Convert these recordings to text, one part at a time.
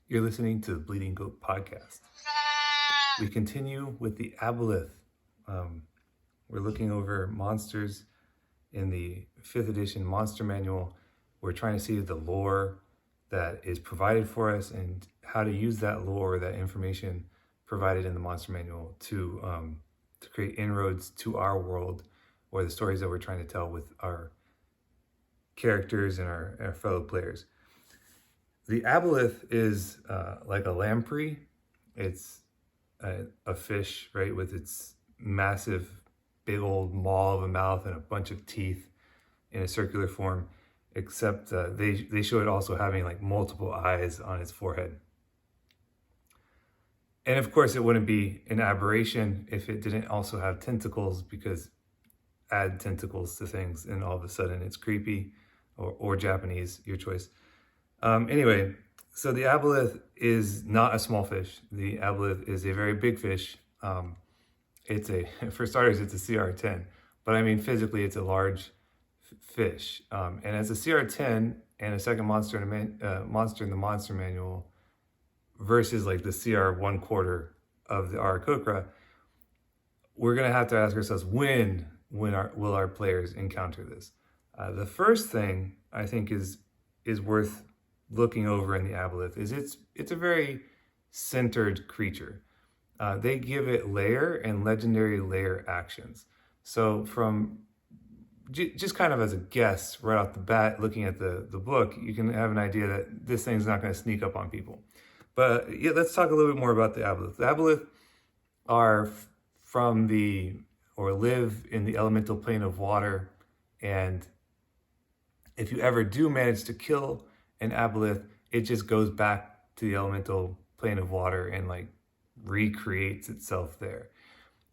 You're listening to the Bleeding Goat podcast. We continue with the Aboleth. We're looking over monsters in the 5th edition monster manual. We're trying to see the lore that is provided for us and how to use that lore, that information provided in the monster manual to create inroads to our world or the stories that we're trying to tell with our characters and our fellow players. The Aboleth is like a lamprey. It's a fish, right, with its massive, big old maw of a mouth and a bunch of teeth in a circular form, except they show it also having like multiple eyes on its forehead. And of course, it wouldn't be an aberration if it didn't also have tentacles, because add tentacles to things and all of a sudden it's creepy, or Japanese, your choice. Anyway, so the Aboleth is not a small fish. The Aboleth is a very big fish. For starters, it's a CR10, but I mean, physically, it's a large fish. And as a CR10 and a second monster in the monster manual versus like the CR 1/4 of the Aarakocra, we're going to have to ask ourselves, when will our players encounter this? The first thing I think is worth looking over in the Aboleth is it's a very centered creature. They give it lair and legendary lair actions. So from just kind of as a guess right off the bat, looking at the book, you can have an idea that this thing's not going to sneak up on people. But yeah, let's talk a little bit more about the Aboleth. The Aboleth are live in the elemental plane of water, and if you ever do manage to kill an Aboleth, it just goes back to the elemental plane of water and like recreates itself there.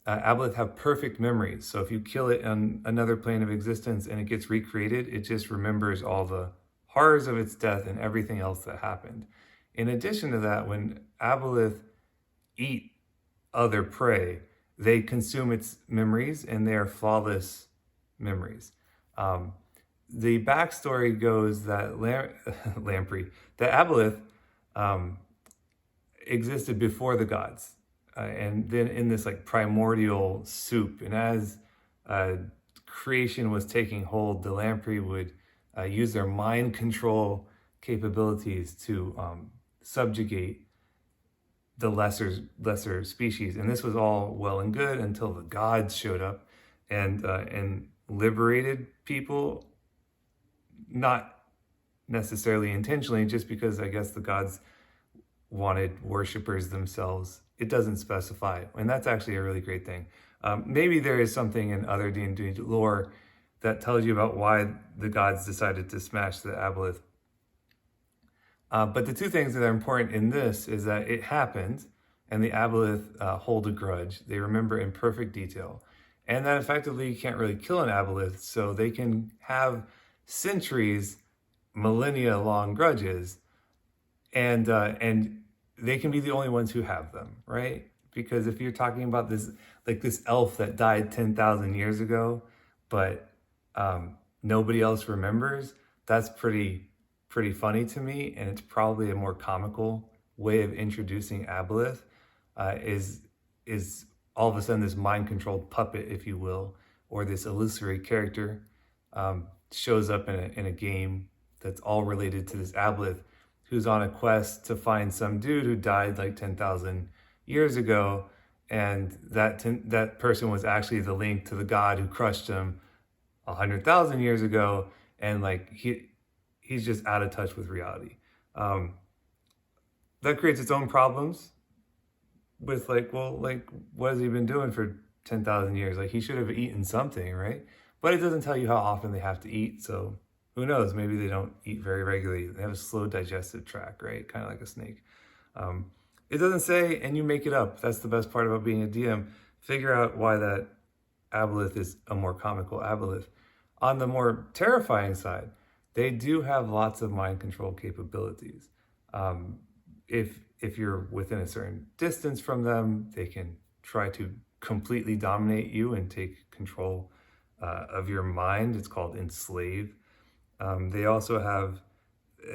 Aboleth have perfect memories, so if you kill it on another plane of existence and it gets recreated, it just remembers all the horrors of its death and everything else that happened. In addition to that, when Aboleth eat other prey, they consume its memories, and they are flawless memories. The backstory goes that lamprey, the Aboleth, existed before the gods, and then in this like primordial soup. And as creation was taking hold, the lamprey would use their mind control capabilities to subjugate the lesser species. And this was all well and good until the gods showed up and liberated people, not necessarily intentionally, just because I guess the gods wanted worshipers themselves. It doesn't specify, and that's actually a really great thing. Maybe there is something in other D&D lore that tells you about why the gods decided to smash the Aboleth. But the two things that are important in this is that it happened, and the Aboleth hold a grudge. They remember in perfect detail. And that effectively you can't really kill an Aboleth, so they can have centuries, millennia long grudges, and they can be the only ones who have them, right? Because if you're talking about this elf that died 10,000 years ago, but nobody else remembers, that's pretty funny to me. And it's probably a more comical way of introducing Aboleth, is all of a sudden this mind-controlled puppet, if you will, or this illusory character shows up in a game that's all related to this Aboleth, who's on a quest to find some dude who died like 10,000 years ago, and that person was actually the link to the god who crushed him 100,000 years ago, and like he's just out of touch with reality. That creates its own problems with what has he been doing for 10,000 years? Like, he should have eaten something, right? But it doesn't tell you how often they have to eat, so who knows? Maybe they don't eat very regularly. They have a slow digestive tract, right? Kind of like a snake. It doesn't say, and you make it up. That's the best part about being a DM. Figure out why that Aboleth is a more comical Aboleth. On the more terrifying side, they do have lots of mind control capabilities. If you're within a certain distance from them, they can try to completely dominate you and take control of your mind. It's called enslave. They also have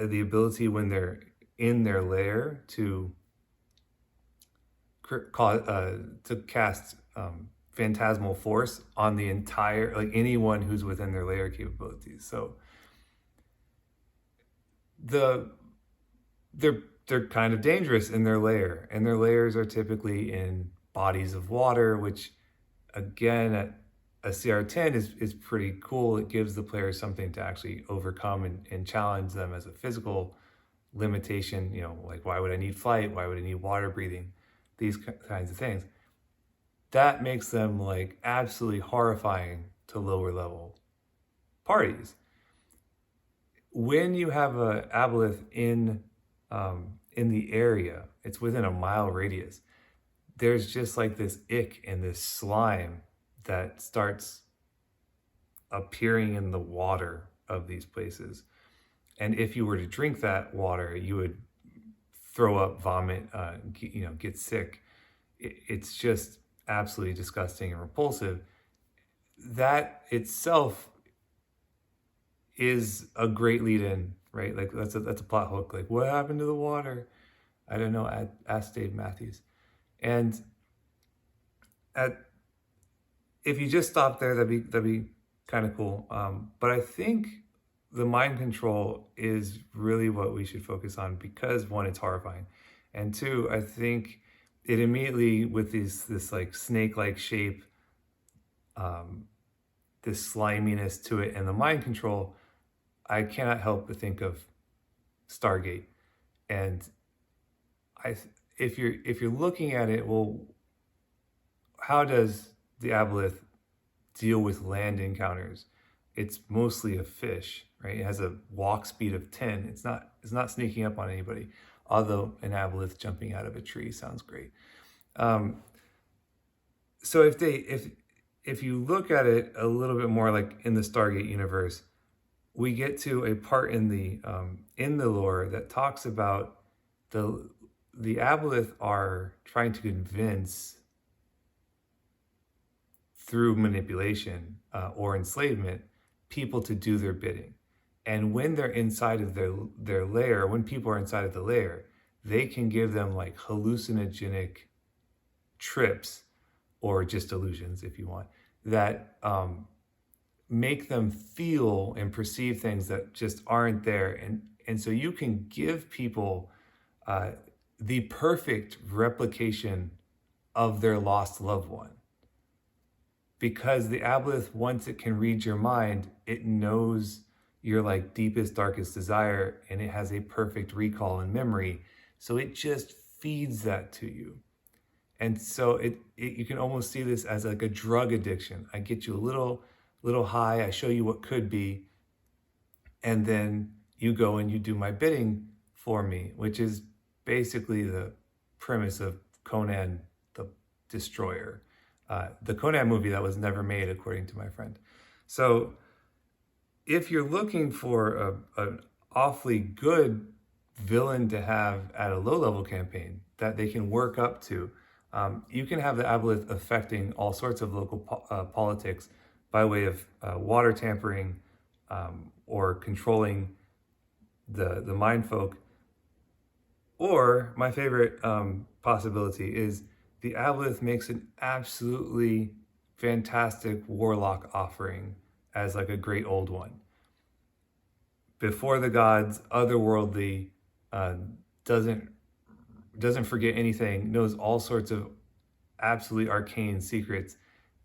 the ability, when they're in their lair to cast phantasmal force on the entire, like anyone who's within their lair capabilities. So they're kind of dangerous in their lair, and their lairs are typically in bodies of water, which again at a CR10 is pretty cool. It gives the player something to actually overcome and challenge them as a physical limitation, like why would I need flight? Why would I need water breathing? These kinds of things. That makes them like absolutely horrifying to lower level parties. When you have a Aboleth in the area, it's within a mile radius, there's just like this ick and this slime that starts appearing in the water of these places. And if you were to drink that water, you would throw up, vomit, get sick. It's just absolutely disgusting and repulsive. That itself is a great lead-in, right? Like that's a plot hook. Like, what happened to the water? I don't know. Ask Dave Matthews. And if you just stop there, that'd be kind of cool. But I think the mind control is really what we should focus on, because one, it's horrifying, and two, I think it immediately, with this like snake-like shape, this sliminess to it, and the mind control, I cannot help but think of Stargate. And if you're looking at it, well, how does the Aboleth deal with land encounters? It's mostly a fish, right? It has a walk speed of 10. It's not sneaking up on anybody, although an Aboleth jumping out of a tree sounds great. So if you look at it a little bit more like in the Stargate universe, we get to a part in the lore that talks about the Aboleth are trying to convince, through manipulation or enslavement, people to do their bidding. And when they're inside of their lair, when people are inside of the lair, they can give them like hallucinogenic trips, or just illusions if you want, that make them feel and perceive things that just aren't there. And so you can give people the perfect replication of their lost loved one. Because the Aboleth, once it can read your mind, it knows your like deepest, darkest desire, and it has a perfect recall and memory. So it just feeds that to you. And so you can almost see this as like a drug addiction. I get you a little high, I show you what could be, and then you go and you do my bidding for me, which is basically the premise of Conan the Destroyer. The Conan movie that was never made, according to my friend. So if you're looking for an awfully good villain to have at a low-level campaign that they can work up to, you can have the Aboleth affecting all sorts of local politics by way of water tampering or controlling the mindfolk. Or my favorite possibility is the Aboleth makes an absolutely fantastic warlock offering as like a great old one. Before the gods, otherworldly, doesn't forget anything, knows all sorts of absolutely arcane secrets,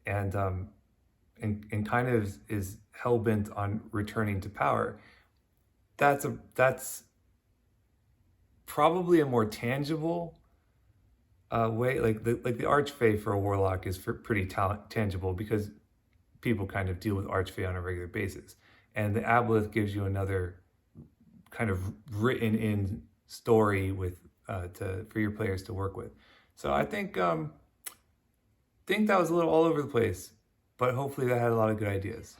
and kind of is hell-bent on returning to power. That's probably a more tangible way. Like the Archfey for a warlock is pretty tangible, because people kind of deal with Archfey on a regular basis, and the Aboleth gives you another kind of written in story with for your players to work with. So I think that was a little all over the place, but hopefully that had a lot of good ideas.